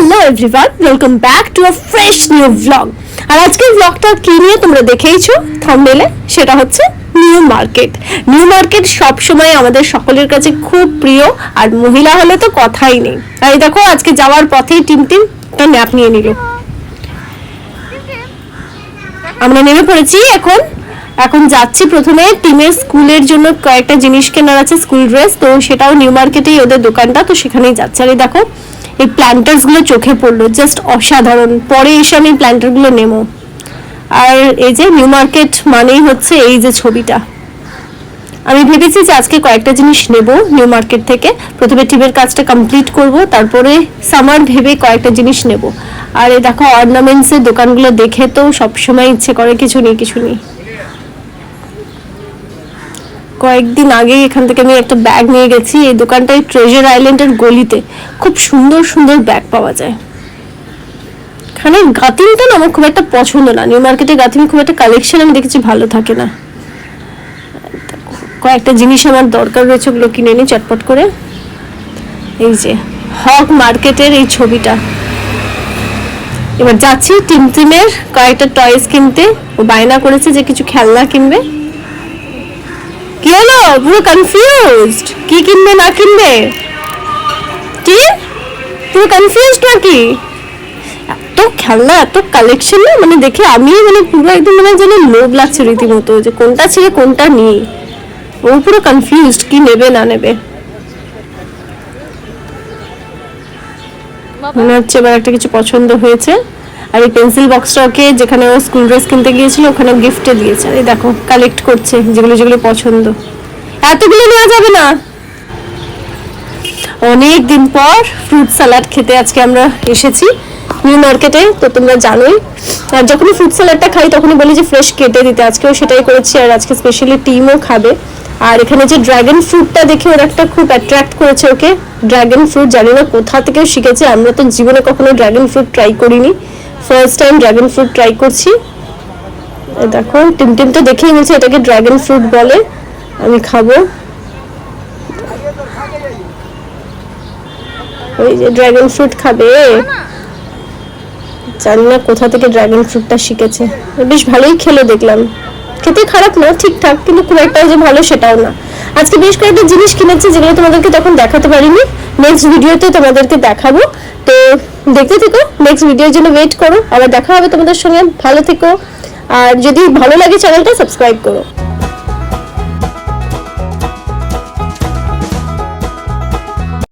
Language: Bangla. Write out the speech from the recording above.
Hello everyone, welcome back to a fresh new blog. আর আজকের ব্লগটা কি নিয়ে তোমরা দেখেইছো থাম্বনেলে, সেটা হচ্ছে নিউ মার্কেট। নিউ মার্কেট সবসময় আমাদের সকলের কাছে খুব প্রিয়, আর মহিলা হলে তো কথাই নেই। আর এই দেখো আজকে যাওয়ার পথেই টিমটিম একটা ন্যাপ নিয়ে নিল। আমরা নেমে পড়েছি এখন যাচ্ছি। প্রথমে টিমের স্কুলের জন্য কয়েকটা জিনিস কেনার আছে, স্কুল ড্রেস, তো সেটাও নিউ মার্কেটেই ওদের দোকানটা, তো সেখানেই যাচ্ছে। আর এই দেখো এই প্ল্যান্টার্স গুলো চোখে পড়লো, জাস্ট অসাধারণ। পরে এসে আমি প্ল্যান্টার গুলো নেবো। আর এই যে নিউ মার্কেট মানেই হচ্ছে এই যে ছবিটা। আমি ভেবেছি যে আজকে কয়েকটা জিনিস নেব নিউ মার্কেট থেকে। প্রথমে টিমের কাজটা কমপ্লিট করব, তারপরে সামার ভেবে কয়েকটা জিনিস নেব। আর এই দেখো অর্নামেন্টসের দোকানগুলো দেখে তো সবসময় ইচ্ছে করে কিছু নেই। কয়েকদিন আগে এখান থেকে আমি একটা ব্যাগ নিয়ে গেছি। এই দোকানটায় ট্রেজার আইল্যান্ডের গলিতে খুব সুন্দর সুন্দর ব্যাগ পাওয়া যায়। এখানে গাতিমটা না আমার খুব একটা পছন্দ না। নিউ মার্কেটে গাতিম খুব একটা কালেকশন আমি দেখেছি ভালো থাকে না। কয়েকটা জিনিস আমার দরকার রয়েছে, ওগুলো কিনে নিই চটপট করে। এই যে হক মার্কেটের এই ছবিটা। এবার যাচ্ছি টিমটিমের কয়েকটা টয়েস কিনতে। ও বায়না করেছে যে কিছু খেলনা কিনবে। কি হলো, পুরো কনফিউজড, কি কিনবে না কিনবে? কি পুরো কনফিউজড নাকি? এত খেলনা, এত কালেকশন না, মানে দেখে আমি পুরো একদম যেন লোভ লাগছে রীতিমতো, যে কোনটা ছেড়ে কোনটা নিই। ও পুরো কনফিউজড কি নেবে না নেবে। মনে হচ্ছে এবার একটা কিছু পছন্দ হয়েছে। আর এই পেন্সিল বক্সটা ওকে যেখানে ও স্কুল ড্রেস কিনতে গিয়েছিল ওখানে গিফটে দিয়েছে। এই দেখো কালেক্ট করছে যেগুলো পছন্দ। এতগুলো নেওয়া যাবে না। অনেক দিন পর ফ্রুট স্যালাড খেতে আজকে আমরা এসেছি নিউ মার্কেটে, তো তোমরা জানোই। আর যখনই ফ্রুট স্যালাডটা খাই তখনই বলি যে ফ্রেশ কেটে দিতে, আজকেও সেটাই করেছি। আর আজকে স্পেশালি টিমও খাবে। আর এখানে যে ড্রাগন ফ্রুটটা দেখে ওর একটা খুব অ্যাট্রাক্ট করেছে ওকে। ড্রাগন ফ্রুট জানি না কোথা থেকে শিখেছে, আমরা তো জীবনে কখনো ড্রাগন ফ্রুট ট্রাই করিনি, first time dragon fruit try করছি। দেখো টিমটিম তো দেখেই বলছে এটাকে ড্রাগন ফ্রুট বলে, আমি খাবো। ওই যে ড্রাগন ফ্রুট খাবে, জানি না কোথা থেকে ড্রাগন ফ্রুটটা শিখেছে। বেশ ভালোই খেলো দেখলাম, খেতে খারাপ না, ঠিকঠাক, কিন্তু খুব একটা যে ভালো সেটাও না। আজকে বেশ কয়েকটা জিনিস কিনেছি যেগুলো তোমাদেরকে তখন দেখাতে পারিনি, নেক্সট ভিডিওতে তোমাদেরকে দেখাবো। তো দেখতে থেকো, নেক্সট ভিডিওর জন্য ওয়েট করো। আবার দেখা হবে তোমাদের সঙ্গে। ভালো থেকো, আর যদি ভালো লাগে চ্যানেলটা সাবস্ক্রাইব করো।